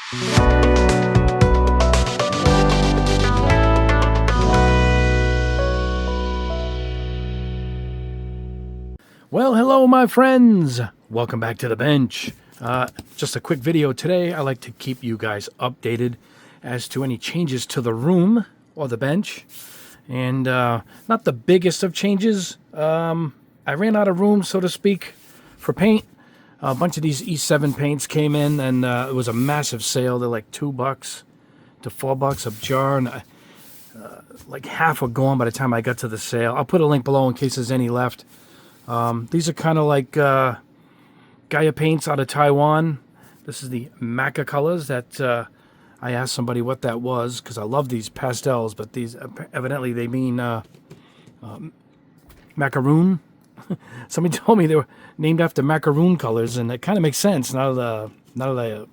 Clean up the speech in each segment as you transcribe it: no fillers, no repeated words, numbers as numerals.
Well, hello, my friends. Welcome back to the bench. Just a quick video today. I like to keep you guys updated as to any changes to the room or the bench. And not the biggest of changes. I ran out of room, so to speak, for paint. A bunch of these E7 paints came in, and it was a massive sale. They're like $2 to $4 a jar, and like half were gone by the time I got to the sale. I'll put a link below in case there's any left. These are kind of like Gaia paints out of Taiwan. This is the Maca colors that I asked somebody what that was because I love these pastels, but these evidently they mean macaroon. Somebody told me they were named after macaroon colors, and it kind of makes sense now that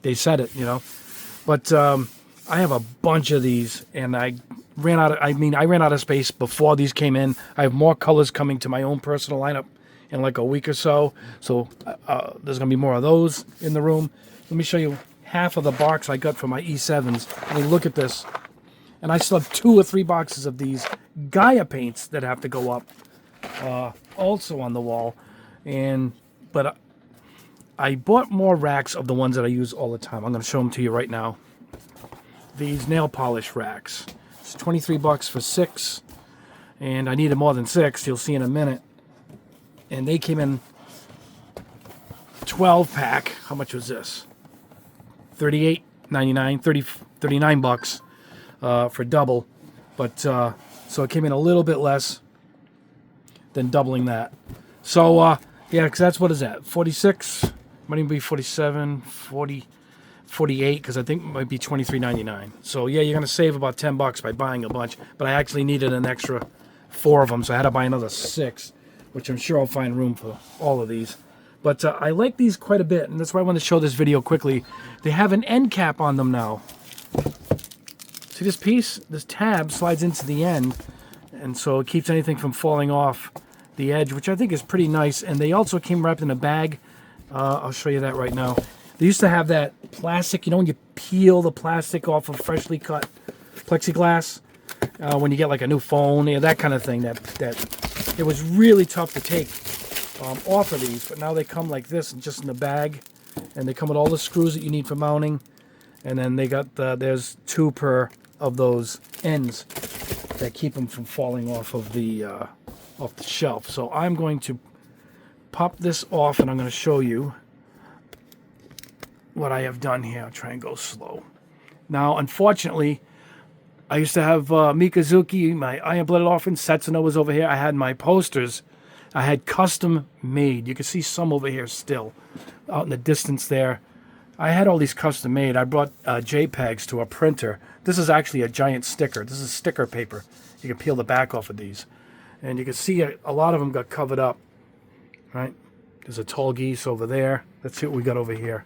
they said it, you know. But I have a bunch of these, and I ran out of space before these came in. I have more colors coming to my own personal lineup in like a week or so. So there's going to be more of those in the room. Let me show you half of the box I got for my E7s. I mean, look at this. And I still have 2 or 3 boxes of these Gaia paints that have to go up also on the wall. But I bought more racks of the ones that I use all the time. I'm going to show them to you right now. These nail polish racks. It's $23 for 6, and I needed more than 6. You'll see in a minute. And they came in 12 pack. How much was this? $38.99, $39 for double. But so it came in a little bit less than doubling that. So yeah, because that's what is that? 46? Might even be 47, 40. 48 because I think it might be $23.99. So yeah, you're gonna save about $10 by buying a bunch. But I actually needed an extra 4 of them, so I had to buy another 6, which I'm sure I'll find room for all of these. But I like these quite a bit, and that's why I want to show this video quickly. They have an end cap on them now. See this piece? This tab slides into the end, and so it keeps anything from falling off the edge, which I think is pretty nice. And they also came wrapped in a bag. I'll show you that right now. They used to have that plastic, you know, when you peel the plastic off of freshly cut plexiglass, when you get like a new phone, you know, that kind of thing. That it was really tough to take off of these, but now they come like this, just in the bag, and they come with all the screws that you need for mounting, and then they got there's 2 per of those ends that keep them from falling off of the shelf. So I'm going to pop this off, and I'm going to show you what I have done here. I'll try and go slow. Now, unfortunately, I used to have Mikazuki, my iron-blooded orphan. Setsuno was over here. I had my posters. I had custom made. You can see some over here still out in the distance there. I had all these custom made. I brought JPEGs to a printer. This is actually a giant sticker. This is sticker paper. You can peel the back off of these. And you can see a lot of them got covered up. Right? There's a tall geese over there. Let's see what we got over here.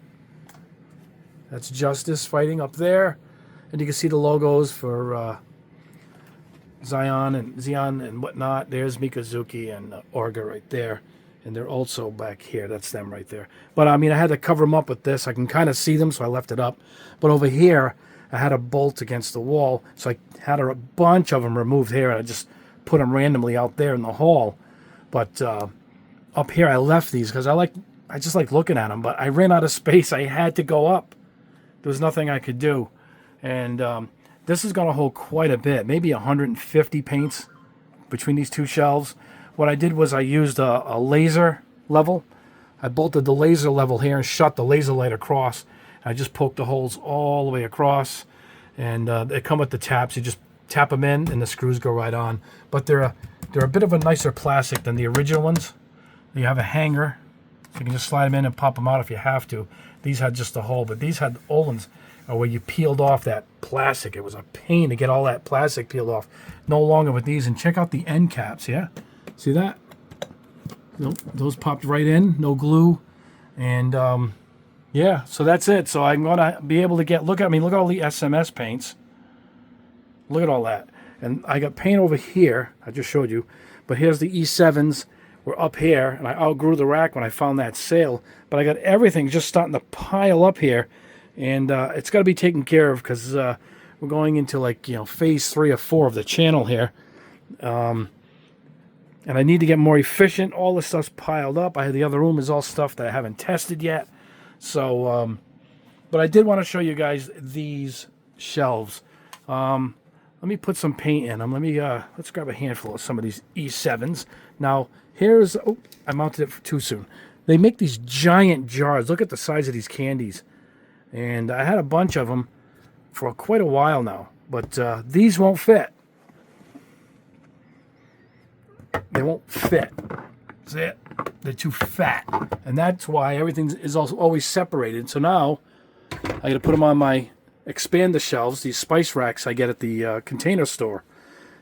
That's Justice fighting up there. And you can see the logos for Zion and whatnot. There's Mikazuki and Orga right there. And they're also back here. That's them right there. But, I mean, I had to cover them up with this. I can kind of see them, so I left it up. But over here, I had a bolt against the wall. So I had a bunch of them removed here. And I just put them randomly out there in the hall. But up here, I left these because I just like looking at them. But I ran out of space. I had to go up. There was nothing I could do. And this is going to hold quite a bit, maybe 150 paints between these 2 shelves. What I did was I used a laser level. I bolted the laser level here and shot the laser light across. I just poked the holes all the way across. And they come with the taps. You just tap them in and the screws go right on. But they're a bit of a nicer plastic than the original ones. You have a hanger, so you can just slide them in and pop them out if you have to. These had just a hole, but these had old ones where you peeled off that plastic. It was a pain to get all that plastic peeled off. No longer with these. And check out the end caps, yeah? See that? Nope, those popped right in, no glue. And yeah, so that's it. So I'm going to be able to look at all the SMS paints. Look at all that. And I got paint over here, I just showed you. But here's the E7s. Were up here, and I outgrew the rack when I found that sale. But I got everything just starting to pile up here and it's got to be taken care of because we're going into like phase 3 or 4 of the channel here, and I need to get more efficient. All this stuff's piled up. The other room is all stuff that I haven't tested yet. So, but I did want to show you guys these shelves. Let me put some paint in them. Let's grab a handful of some of these E7s. Now, I mounted it too soon. They make these giant jars. Look at the size of these candies. And I had a bunch of them for quite a while now. But these won't fit. They won't fit. See it? They're too fat. And that's why everything is also always separated. So now, I got to put them on my expand the shelves, these spice racks I get at the Container Store.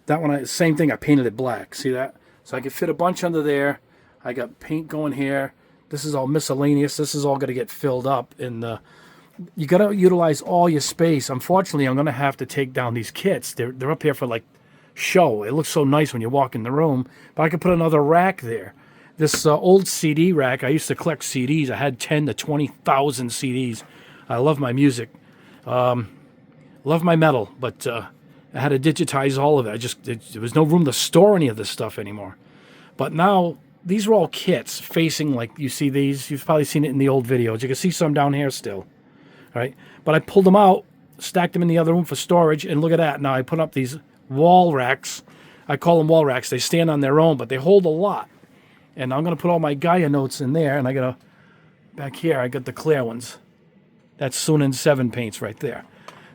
That one, same thing, I painted it black. See that? So I can fit a bunch under there. I got paint going here. This is all miscellaneous. This is all going to get filled up. And you got to utilize all your space. Unfortunately, I'm going to have to take down these kits. They're up here for like show. It looks so nice when you walk in the room. But I could put another rack there. This old CD rack, I used to collect CDs. I had 10 to 20,000 CDs. I love my music. Love my metal, but I had to digitize all of it. There was no room to store any of this stuff anymore. But now, these are all kits facing, like you see these. You've probably seen it in the old videos. You can see some down here still. All right? But I pulled them out, stacked them in the other room for storage, and look at that. Now I put up these wall racks. I call them wall racks. They stand on their own, but they hold a lot. And I'm going to put all my Gaia notes in there, and back here, I got the clear ones. That's Sunin 7 paints right there.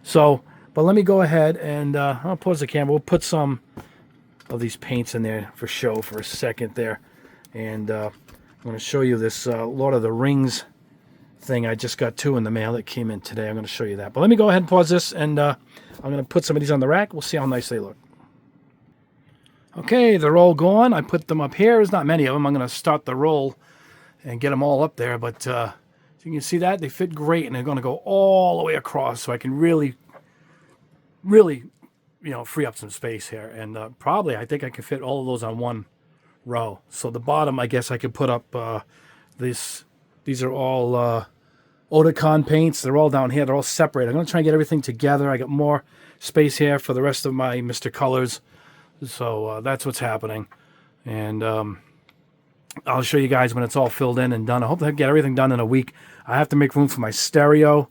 So, but let me go ahead and I'll pause the camera. We'll put some of these paints in there for show for a second there. And I'm going to show you this Lord of the Rings thing. I just got 2 in the mail that came in today. I'm going to show you that. But let me go ahead and pause this, and I'm going to put some of these on the rack. We'll see how nice they look. Okay, they're all gone. I put them up here. There's not many of them. I'm going to start the roll and get them all up there. But you can see that they fit great, and they're going to go all the way across, so I can really free up some space here. And probably I think I can fit all of those on one row. So the bottom, I guess I could put up these are all Otakon paints. They're all down here. They're all separate. I'm going to try and get everything together. I got more space here for the rest of my Mr. Colors. So that's what's happening. And I'll show you guys when it's all filled in and done. I hope I get everything done in a week. I have to make room for my stereo.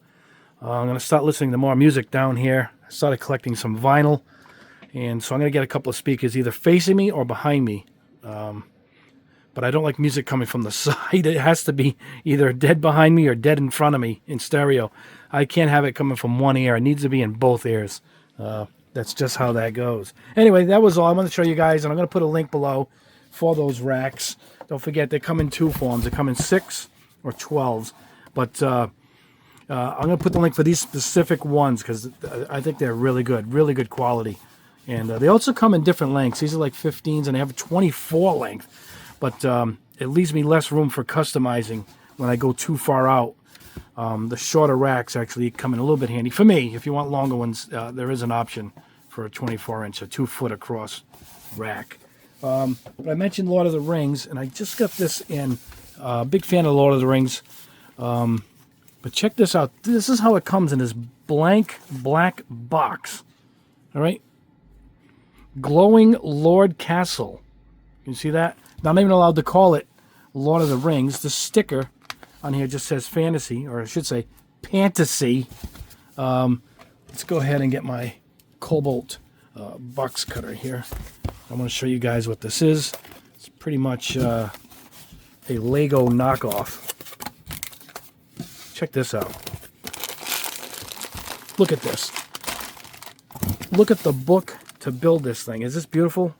I'm going to start listening to more music down here. I started collecting some vinyl. And so I'm going to get a couple of speakers either facing me or behind me. But I don't like music coming from the side. It has to be either dead behind me or dead in front of me in stereo. I can't have it coming from one ear. It needs to be in both ears. That's just how that goes. Anyway, that was all. I'm going to show you guys, and I'm going to put a link below for those racks. Don't forget, they come in 2 forms. They come in 6 or 12s. But I'm going to put the link for these specific ones because I think they're really good quality. And they also come in different lengths. These are like 15s, and they have a 24 length. But it leaves me less room for customizing when I go too far out. The shorter racks actually come in a little bit handy. For me, if you want longer ones, there is an option for a 24-inch, a 2-foot across rack. But I mentioned Lord of the Rings, and I just got this in. Big fan of Lord of the Rings. But check this out. This is how it comes in this blank black box. All right? Glowing Lord Castle. You see that? Not even allowed to call it Lord of the Rings. The sticker on here just says fantasy, or I should say fantasy. Let's go ahead and get my Cobalt box cutter here. I want to show you guys what this is. It's pretty much a Lego knockoff. Check this out. Look at this. Look at the book to build this thing. Is this beautiful?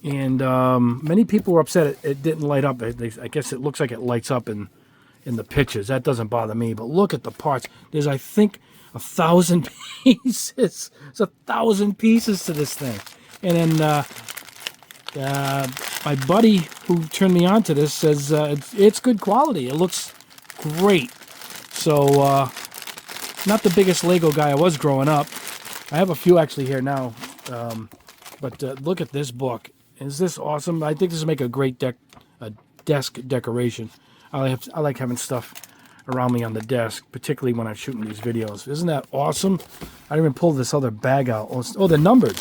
And many people were upset it didn't light up. I guess it looks like it lights up in the pictures. That doesn't bother me. But look at the parts. There's, I think, 1,000 pieces. There's 1,000 pieces to this thing. And then my buddy who turned me on to this says it's good quality. It looks great. So, not the biggest Lego guy I was growing up. I have a few actually here now. But look at this book. Is this awesome? I think this will make a great desk decoration. I like having stuff around me on the desk, particularly when I'm shooting these videos. Isn't that awesome? I didn't even pull this other bag out. Oh, they're numbered.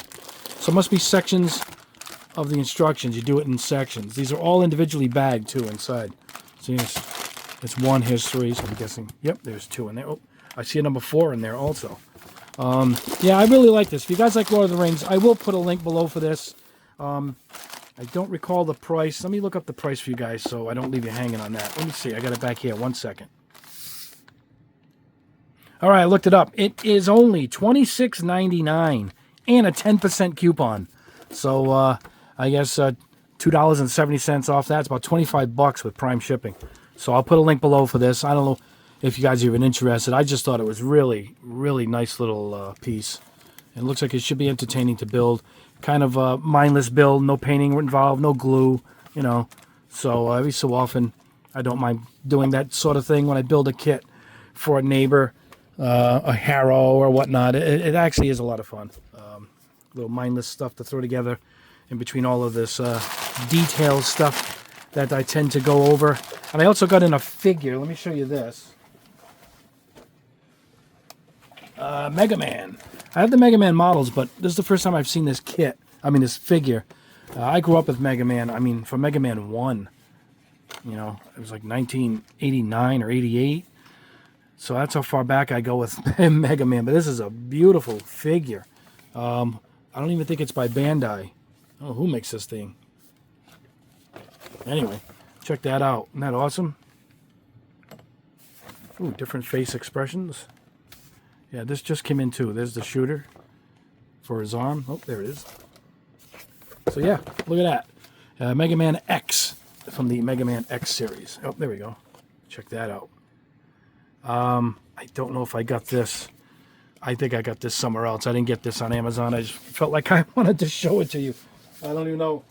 So it must be sections of the instructions. You do it in sections. These are all individually bagged, too, inside. See, it's 1, here's 3, so I'm guessing, yep, there's 2 in there. Oh, I see a number 4 in there also. Yeah, I really like this. If you guys like Lord of the Rings, I will put a link below for this. I don't recall the price. Let me look up the price for you guys so I don't leave you hanging on that. Let me see. I got it back here. 1 second. All right, I looked it up. It is only $26.99 and a 10% coupon. So I guess $2.70 off that. It's about $25 with Prime shipping. So I'll put a link below for this. I don't know if you guys are even interested. I just thought it was really, really nice little piece. It looks like it should be entertaining to build. Kind of a mindless build, no painting involved, no glue, you know. So every so often, I don't mind doing that sort of thing when I build a kit for a neighbor, a harrow or whatnot. It actually is a lot of fun. Little mindless stuff to throw together in between all of this detailed stuff that I tend to go over. And I also got in a figure. Let me show you this. Mega Man. I have the Mega Man models, but this is the first time I've seen this kit. I mean, this figure. I grew up with Mega Man. I mean, for Mega Man 1, you know, it was like 1989 or 88. So that's how far back I go with Mega Man. But this is a beautiful figure. I don't even think it's by Bandai. Oh, who makes this thing? Anyway, check that out. Isn't that awesome? Ooh, different face expressions. Yeah, this just came in too. There's the shooter for his arm. Oh, there it is. So yeah, look at that. Mega Man X from the Mega Man X series. Oh, there we go. Check that out. I don't know if I got this. I think I got this somewhere else. I didn't get this on Amazon. I just felt like I wanted to show it to you. I don't even know.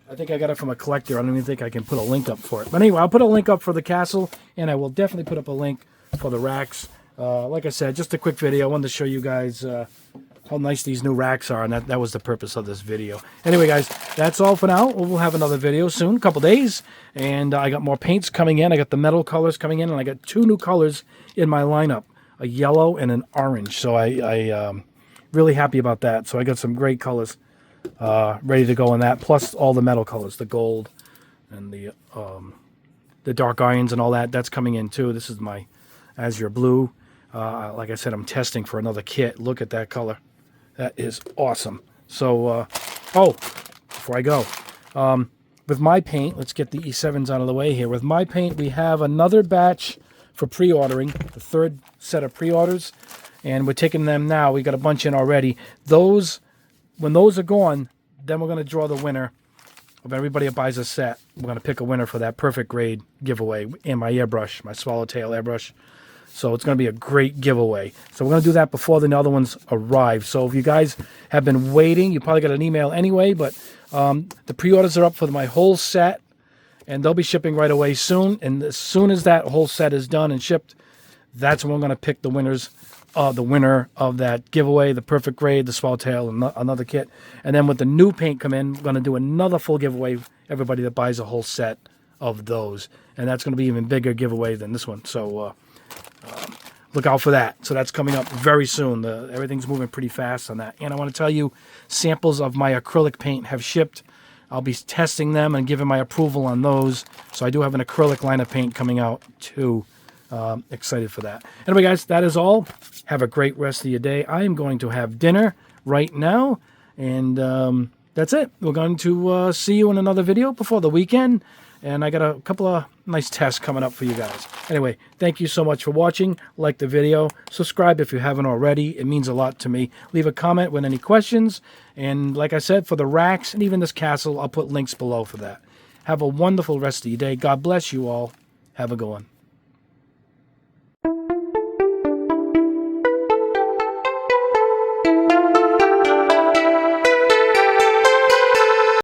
I think I got it from a collector. I don't even think I can put a link up for it. But anyway, I'll put a link up for the castle, and I will definitely put up a link for the racks. Like I said, just a quick video. I wanted to show you guys how nice these new racks are, and that was the purpose of this video. Anyway, guys, that's all for now. We'll have another video soon, a couple days, and I got more paints coming in. I got the metal colors coming in, and I got 2 new colors in my lineup, a yellow and an orange. So I really happy about that. So I got some great colors ready to go in that, plus all the metal colors, the gold and the dark irons and all that. That's coming in too. This is my azure blue. Like I said, I'm testing for another kit. Look at that color. That is awesome. So, before I go, with my paint, let's get the E7s out of the way here. With my paint, we have another batch for pre-ordering, the 3rd set of pre-orders, and we're taking them now. We got a bunch in already. When those are gone, then we're going to draw the winner of everybody that buys a set. We're going to pick a winner for that perfect grade giveaway in my airbrush, my swallowtail airbrush. So it's going to be a great giveaway. So we're going to do that before the other ones arrive. So if you guys have been waiting, you probably got an email anyway, but the pre-orders are up for my whole set, and they'll be shipping right away soon. And as soon as that whole set is done and shipped, that's when we're going to pick the winners, the winner of that giveaway, the perfect grade, the swallowtail, and another kit. And then with the new paint come in, we're going to do another full giveaway for everybody that buys a whole set of those. And that's going to be even bigger giveaway than this one. So look out for that. So that's coming up very soon. Everything's moving pretty fast on that. And I want to tell you, samples of my acrylic paint have shipped. I'll be testing them and giving my approval on those. So I do have an acrylic line of paint coming out too. Excited for that. Anyway, guys, that is all. Have a great rest of your day. I am going to have dinner right now. And that's it. We're going to see you in another video before the weekend. And I got a couple of nice tests coming up for you guys. Anyway, thank you so much for watching. Like the video. Subscribe if you haven't already. It means a lot to me. Leave a comment with any questions. And like I said, for the racks and even this castle, I'll put links below for that. Have a wonderful rest of your day. God bless you all. Have a good one.